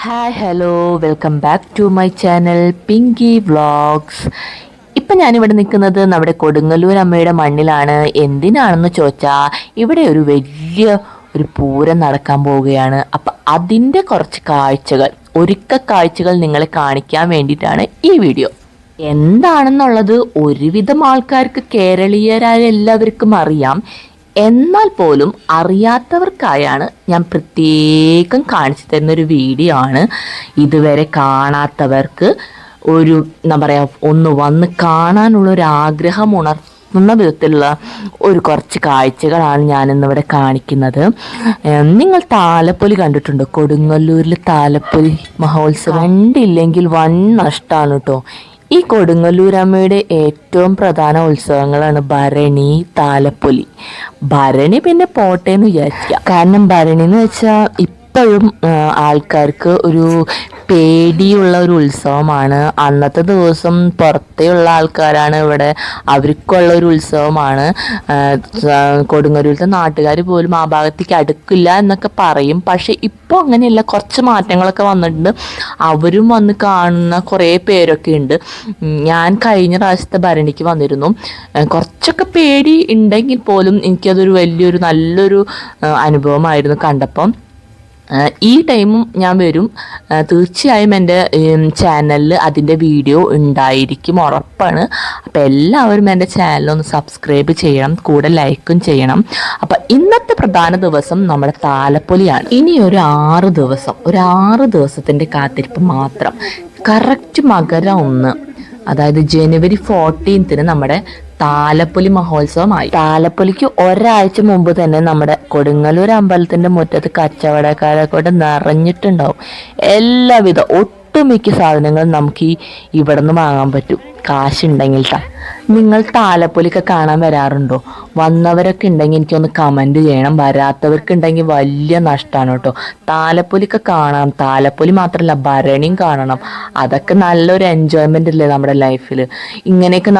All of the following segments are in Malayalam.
Hi hello welcome back to my channel Pinky vlogs. ഇപ്പം ഞാനിവിടെ നിൽക്കുന്നത് നമ്മുടെ കൊടുങ്ങല്ലൂർ അമ്മയുടെ മണ്ണിലാണ്. എന്തിനാണെന്ന് ചോദിച്ചാൽ ഇവിടെ ഒരു വലിയ ഒരു പൂരം നടക്കാൻ പോവുകയാണ്. അപ്പം അതിൻ്റെ കുറച്ച് കാഴ്ചകൾ, ഒരുക്ക കാഴ്ചകൾ നിങ്ങളെ കാണിക്കാൻ വേണ്ടിയിട്ടാണ് ഈ വീഡിയോ. എന്താണെന്നുള്ളത് ഒരുവിധം ആൾക്കാർക്ക്, കേരളീയരായ എല്ലാവർക്കും അറിയാം. എന്നാൽ പോലും അറിയാത്തവർക്കായാണ് ഞാൻ പ്രത്യേകം കാണിച്ചു തരുന്നൊരു വീഡിയോ ആണ്. ഇതുവരെ കാണാത്തവർക്ക് ഒരു എന്താ പറയുക, ഒന്ന് വന്ന് കാണാനുള്ളൊരു ആഗ്രഹം ഉണർത്തുന്ന വിധത്തിലുള്ള ഒരു കുറച്ച് കാഴ്ചകളാണ് ഞാനിന്നിവിടെ കാണിക്കുന്നത്. നിങ്ങൾ താലപ്പൊലി കണ്ടിട്ടുണ്ടോ? കൊടുങ്ങല്ലൂരിൽ താലപ്പൊലി മഹോത്സവം കണ്ടില്ലെങ്കിൽ വൻ നഷ്ടമാണ് കേട്ടോ. ഈ കൊടുങ്ങല്ലൂരമ്മയുടെ ഏറ്റവും പ്രധാന ഉത്സവങ്ങളാണ് ഭരണി, താലപ്പൊലി. ഭരണി പിന്നെ പോട്ടെ എന്ന് വിചാരിക്കുക. കാരണം ഭരണി എന്ന് വെച്ചാൽ ഇപ്പോഴും ആൾക്കാർക്ക് ഒരു പേടിയുള്ള ഒരു ഉത്സവമാണ്. അന്നത്തെ ദിവസം പുറത്തേയുള്ള ആൾക്കാരാണ് ഇവിടെ, അവർക്കുള്ള ഒരു ഉത്സവമാണ്. കൊടുങ്ങല്ലൂരിലത്തെ നാട്ടുകാർ പോലും ആ ഭാഗത്തേക്ക് അടുക്കില്ല എന്നൊക്കെ പറയും. പക്ഷെ ഇപ്പോൾ അങ്ങനെയല്ല, കുറച്ച് മാറ്റങ്ങളൊക്കെ വന്നിട്ടുണ്ട്. അവരും വന്ന് കാണുന്ന കുറേ പേരൊക്കെ ഉണ്ട്. ഞാൻ കഴിഞ്ഞ പ്രാവശ്യത്തെ ഭരണിക്ക് വന്നിരുന്നു. കുറച്ചൊക്കെ പേടി ഉണ്ടെങ്കിൽ പോലും എനിക്കതൊരു വലിയൊരു നല്ലൊരു അനുഭവമായിരുന്നു കണ്ടപ്പം. ഈ ടൈമും ഞാൻ വരും. തീർച്ചയായും എൻ്റെ ചാനലിൽ അതിൻ്റെ വീഡിയോ ഉണ്ടായിരിക്കും, ഉറപ്പാണ്. അപ്പോൾ എല്ലാവരും എൻ്റെ ചാനലൊന്ന് സബ്സ്ക്രൈബ് ചെയ്യണം, കൂടെ ലൈക്കും ചെയ്യണം. അപ്പം ഇന്നത്തെ പ്രധാന ദിവസം നമ്മുടെ താലപ്പൊലിയാണ്. ഇനി ഒരു 6 ദിവസത്തിൻ്റെ കാത്തിരിപ്പ് മാത്രം. കറക്റ്റ് മകരം 1, അതായത് ജനുവരി 14 നമ്മുടെ താലപ്പൊലി മഹോത്സവമായി. താലപ്പൊലിക്ക് ഒരാഴ്ച മുമ്പ് തന്നെ നമ്മുടെ കൊടുങ്ങല്ലൂർ അമ്പലത്തിന്റെ മുറ്റത്ത് കച്ചവടക്കാരെ കൊണ്ട് നിറഞ്ഞിട്ടുണ്ടാവും. എല്ലാവിധ ഒട്ടുമിക്ക സാധനങ്ങളും നമുക്ക് ഇവിടെ നിന്ന് വാങ്ങാൻ പറ്റും, കാശുണ്ടെങ്കിൽ. നിങ്ങൾ താലപ്പൊലിയൊക്കെ കാണാൻ വരാറുണ്ടോ? വന്നവരൊക്കെ ഉണ്ടെങ്കിൽ എനിക്കൊന്ന് കമൻറ്റ് ചെയ്യണം. വരാത്തവർക്കുണ്ടെങ്കിൽ വലിയ നഷ്ടമാണ് കേട്ടോ. താലപ്പൊലിയൊക്കെ കാണാം. താലപ്പൊലി മാത്രമല്ല, ഭരണിയും കാണണം. അതൊക്കെ നല്ലൊരു എൻജോയ്മെൻ്റ് അല്ലേ നമ്മുടെ ലൈഫിൽ. ഇങ്ങനെയൊക്കെ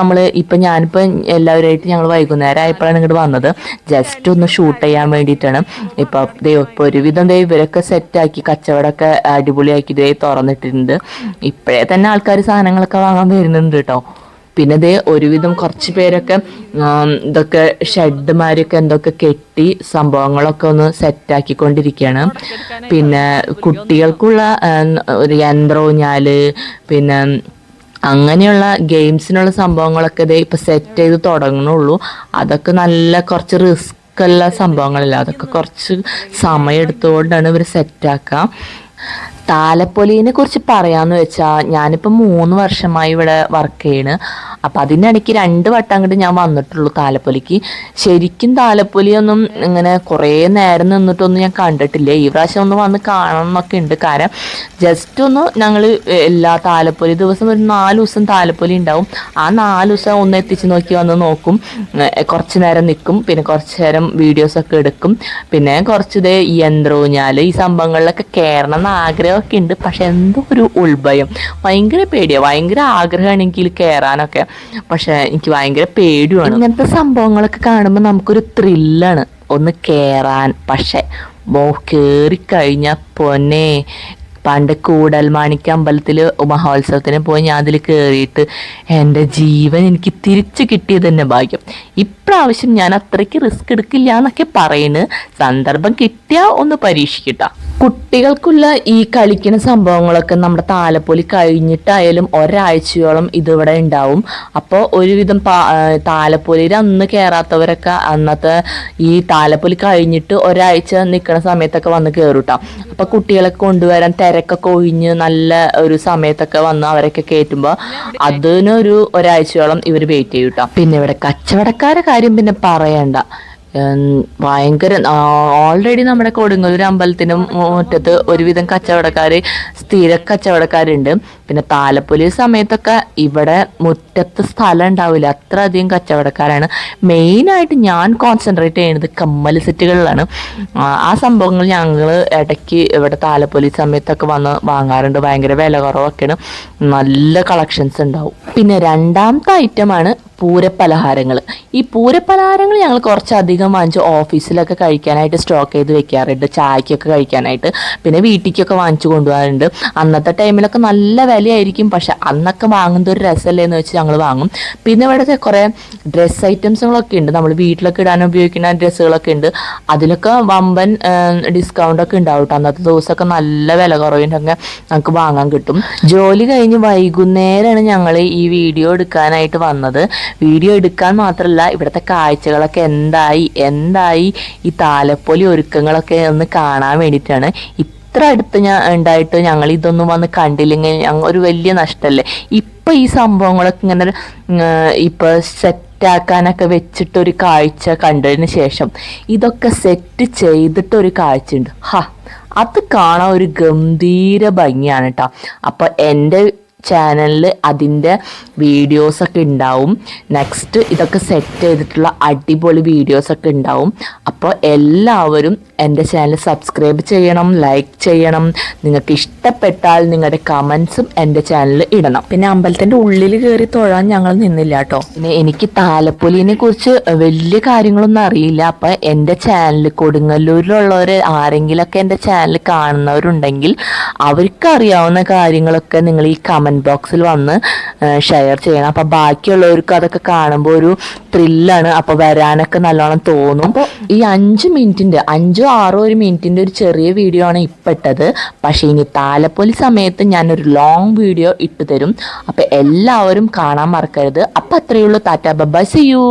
ഞാനിപ്പോൾ എല്ലാവരുമായിട്ട് ഞങ്ങൾ വൈകുന്നേരം ആയപ്പോഴാണ് ഇങ്ങോട്ട് വന്നത്. ജസ്റ്റ് ഒന്ന് ഷൂട്ട് ചെയ്യാൻ വേണ്ടിയിട്ടാണ്. ഇപ്പോൾ ഒരുവിധം ഇവരൊക്കെ സെറ്റാക്കി, കച്ചവടമൊക്കെ അടിപൊളിയാക്കി തുറന്നിട്ടുണ്ട്. ഇപ്പോഴേ തന്നെ ആൾക്കാർ സാധനങ്ങളൊക്കെ വാങ്ങാൻ വരുന്നുണ്ട് കേട്ടോ. പിന്നെ ഒരുവിധം കുറച്ച് പേരൊക്കെ ഇതൊക്കെ ഷെഡ്മാരൊക്കെ എന്തൊക്കെ കെട്ടി സംഭവങ്ങളൊക്കെ ഒന്ന് സെറ്റാക്കിക്കൊണ്ടിരിക്കുകയാണ്. പിന്നെ കുട്ടികൾക്കുള്ള ഒരു യന്ത്രൂഞ്ഞാല്, പിന്നെ അങ്ങനെയുള്ള ഗെയിംസിനുള്ള സംഭവങ്ങളൊക്കെ ഇപ്പം സെറ്റ് ചെയ്ത് തുടങ്ങുന്നുള്ളൂ. അതൊക്കെ നല്ല കുറച്ച് റിസ്ക്കുള്ള സംഭവങ്ങളല്ല, അതൊക്കെ കുറച്ച് സമയം എടുത്തുകൊണ്ടാണ് ഇവർ സെറ്റാക്കുക. താലപ്പൊലിനെ കുറിച്ച് പറയാമെന്ന് വെച്ചാൽ, ഞാനിപ്പോൾ 3 വർഷമായി ഇവിടെ വർക്ക് ചെയ്യണ്. അപ്പം അതിനിടയ്ക്ക് 2 വട്ടം അങ്ങോട്ട് ഞാൻ വന്നിട്ടുള്ളൂ താലപ്പൊലിക്ക്. ശരിക്കും താലപ്പൊലിയൊന്നും ഇങ്ങനെ കുറേ നേരം നിന്നിട്ടൊന്നും ഞാൻ കണ്ടിട്ടില്ല. ഈ പ്രാവശ്യം ഒന്ന് വന്ന് കാണണം എന്നൊക്കെ ഉണ്ട്. കാരണം ജസ്റ്റ് ഒന്ന് ഞങ്ങൾ എല്ലാ താലപ്പൊലി ദിവസം ഒരു 4 ദിവസം താലപ്പൊലി ഉണ്ടാവും. ആ 4 ദിവസം ഒന്ന് എത്തിച്ച് വന്ന് നോക്കും. കുറച്ച് നേരം നിൽക്കും, പിന്നെ കുറച്ച് നേരം വീഡിയോസൊക്കെ എടുക്കും. പിന്നെ കുറച്ച് യന്ത്രൂഞ്ഞാൽ ഈ സംഭവങ്ങളിലൊക്കെ കയറണം എന്ന് ആഗ്രഹമൊക്കെ ഉണ്ട്. പക്ഷെ എന്തോ ഒരു ഉൾഭയം, ഭയങ്കര പേടിയാണ്. ഭയങ്കര ആഗ്രഹമാണ് എനിക്ക് കയറാനൊക്കെ, പക്ഷെ എനിക്ക് ഭയങ്കര പേടിയാണ്. ഇങ്ങനത്തെ സംഭവങ്ങളൊക്കെ കാണുമ്പോൾ നമുക്കൊരു ത്രില്ലാണ് ഒന്ന് കയറാൻ. പക്ഷെ കയറിക്കഴിഞ്ഞാൽ പൊന്നെ, പണ്ട് കൂടൽമാണിക്ക അമ്പലത്തിൽ മഹോത്സവത്തിന് പോയി ഞാൻ അതിൽ കയറിയിട്ട് എൻ്റെ ജീവൻ എനിക്ക് തിരിച്ചു കിട്ടിയത് തന്നെ ഭാഗ്യം. ഇപ്രാവശ്യം ഞാൻ അത്രയ്ക്ക് റിസ്ക് എടുക്കില്ല എന്നൊക്കെ പറയുന്നത്. സന്ദർഭം കിട്ടിയാൽ ഒന്ന് പരീക്ഷിക്കട്ടോ. കുട്ടികൾക്കുള്ള ഈ കളിക്കുന്ന സംഭവങ്ങളൊക്കെ നമ്മുടെ താലപ്പൊലി കഴിഞ്ഞിട്ടായാലും ഒരാഴ്ചയോളം ഇതിവിടെ ഉണ്ടാവും. അപ്പോൾ ഒരുവിധം താലപ്പൊലിയിൽ അന്ന് കയറാത്തവരൊക്കെ അന്നത്തെ ഈ താലപ്പൊലി കഴിഞ്ഞിട്ട് ഒരാഴ്ച നിൽക്കുന്ന സമയത്തൊക്കെ വന്ന് കയറൂട്ടാം. അപ്പോൾ കുട്ടികളൊക്കെ കൊണ്ടുവരാൻ തിരക്കൊക്കെ ഒഴിഞ്ഞ് നല്ല ഒരു സമയത്തൊക്കെ വന്ന് അവരൊക്കെ കയറ്റുമ്പോൾ ഒരാഴ്ചയോളം ഇവർ വെയിറ്റ് ചെയ്യൂട്ടാം. പിന്നെ ഇവിടെ കച്ചവടക്കാരെ കാര്യം പിന്നെ പറയണ്ട. ഭയങ്കര ഓൾറെഡി നമ്മുടെ കൊടുങ്ങല്ലൂർ അമ്പലത്തിന് മുറ്റത്ത് ഒരുവിധം സ്ഥിര കച്ചവടക്കാരുണ്ട്. പിന്നെ താലപ്പൊലി സമയത്തൊക്കെ ഇവിടെ മുറ്റത്ത് സ്ഥലം ഉണ്ടാവില്ല, അത്ര അധികം കച്ചവടക്കാരാണ്. മെയിനായിട്ട് ഞാൻ കോൺസെൻട്രേറ്റ് ചെയ്യുന്നത് കമ്മൽ സെറ്റുകളിലാണ്. ആ സംഭവങ്ങൾ ഞങ്ങൾ ഇടയ്ക്ക് ഇവിടെ താലപ്പൊലി സമയത്തൊക്കെ വന്ന് വാങ്ങാറുണ്ട്. ഭയങ്കര വില കുറവൊക്കെയാണ്, നല്ല കളക്ഷൻസ് ഉണ്ടാവും. പിന്നെ രണ്ടാമത്തെ ഐറ്റമാണ് പൂരപ്പലഹാരങ്ങൾ. ഈ പൂരപ്പലഹാരങ്ങൾ ഞങ്ങൾ കുറച്ചധികം വാങ്ങിച്ച് ഓഫീസിലൊക്കെ കഴിക്കാനായിട്ട് സ്റ്റോക്ക് ചെയ്ത് വെക്കാറുണ്ട്, ചായക്കൊക്കെ കഴിക്കാനായിട്ട്. പിന്നെ വീട്ടിലേക്കൊക്കെ വാങ്ങിച്ചു കൊണ്ടുപോകാറുണ്ട്. അന്നത്തെ ടൈമിലൊക്കെ നല്ല വിലയായിരിക്കും, പക്ഷെ അന്നൊക്കെ വാങ്ങുന്നത് ഒരു രസമല്ലേ എന്ന് വെച്ച് ഞങ്ങൾ വാങ്ങും. പിന്നെ ഇവിടുത്തെ കുറേ ഡ്രസ്സ് ഐറ്റംസുകളൊക്കെ ഉണ്ട്, നമ്മൾ വീട്ടിലൊക്കെ ഇടാൻ ഉപയോഗിക്കുന്ന ഡ്രസ്സുകളൊക്കെ ഉണ്ട്. അതിലൊക്കെ വമ്പൻ ഡിസ്കൗണ്ടൊക്കെ ഉണ്ടാവും കേട്ടോ. അന്നത്തെ ദിവസമൊക്കെ നല്ല വില കുറവിനൊക്കെ നമുക്ക് വാങ്ങാൻ കിട്ടും. ജോലി കഴിഞ്ഞ് വൈകുന്നേരമാണ് ഞങ്ങൾ ഈ വീഡിയോ എടുക്കാനായിട്ട് വന്നത്. വീഡിയോ എടുക്കാൻ മാത്രമല്ല, ഇവിടുത്തെ കാഴ്ചകളൊക്കെ എന്തായി ഈ താലപ്പൊലി ഒരുക്കങ്ങളൊക്കെ ഒന്ന് കാണാൻ വേണ്ടിയിട്ടാണ്. ഇത്ര അടുത്ത് ഉണ്ടായിട്ട് ഞങ്ങൾ ഇതൊന്നും വന്ന് കണ്ടില്ലെങ്കിൽ ഒരു വലിയ നഷ്ടമല്ലേ. ഇപ്പം ഈ സംഭവങ്ങളൊക്കെ ഇങ്ങനെ ഇപ്പം സെറ്റാക്കാനൊക്കെ വെച്ചിട്ടൊരു കാഴ്ച കണ്ടതിന് ശേഷം ഇതൊക്കെ സെറ്റ് ചെയ്തിട്ടൊരു കാഴ്ചയുണ്ട്. അത് കാണാൻ ഒരു ഗംഭീര ഭംഗിയാണ് കേട്ടോ. അപ്പോൾ എൻ്റെ ചാനലിൽ അതിൻ്റെ വീഡിയോസൊക്കെ ഉണ്ടാവും. നെക്സ്റ്റ് ഇതൊക്കെ സെറ്റ് ചെയ്തിട്ടുള്ള അടിപൊളി വീഡിയോസൊക്കെ ഉണ്ടാവും. അപ്പോൾ എല്ലാവരും എൻ്റെ ചാനൽ സബ്സ്ക്രൈബ് ചെയ്യണം, ലൈക്ക് ചെയ്യണം. നിങ്ങൾക്ക് ഇഷ്ടപ്പെട്ടാൽ നിങ്ങളുടെ കമൻസും എൻ്റെ ചാനലിൽ ഇടണം. പിന്നെ അമ്പലത്തിൻ്റെ ഉള്ളിൽ കയറി തൊഴാൻ ഞങ്ങൾ നിന്നില്ല കേട്ടോ. പിന്നെ എനിക്ക് താലപ്പൊലിനെ കുറിച്ച് വലിയ കാര്യങ്ങളൊന്നും അറിയില്ല. അപ്പോൾ എൻ്റെ ചാനൽ കൊടുങ്ങല്ലൂരിലുള്ളവർ ആരെങ്കിലുമൊക്കെ എൻ്റെ ചാനൽ കാണുന്നവരുണ്ടെങ്കിൽ അവർക്ക് അറിയാവുന്ന കാര്യങ്ങളൊക്കെ നിങ്ങൾ ഈ കമൻറ്റ് ബോക്സിൽ വന്ന് ഷെയർ ചെയ്യണം. അപ്പോൾ ബാക്കിയുള്ളവർക്ക് അതൊക്കെ കാണുമ്പോൾ ഒരു ത്രില്ലാണ്, അപ്പോൾ വരാനൊക്കെ നല്ലോണം തോന്നും. അപ്പോൾ ഈ 5 മിനിറ്റിൻ്റെ 5-6 മിനിറ്റിൻ്റെ ഒരു ചെറിയ വീഡിയോ ആണ് ഇപ്പെട്ടത്. പക്ഷേ ഇനി താലപ്പൊലി സമയത്ത് ഞാനൊരു ലോങ് വീഡിയോ ഇട്ടു തരും. അപ്പോൾ എല്ലാവരും കാണാൻ മറക്കരുത്. അപ്പോൾ അത്രയേ ഉള്ളൂ. ടാറ്റാ ബൈ ബൈ, സീ യു.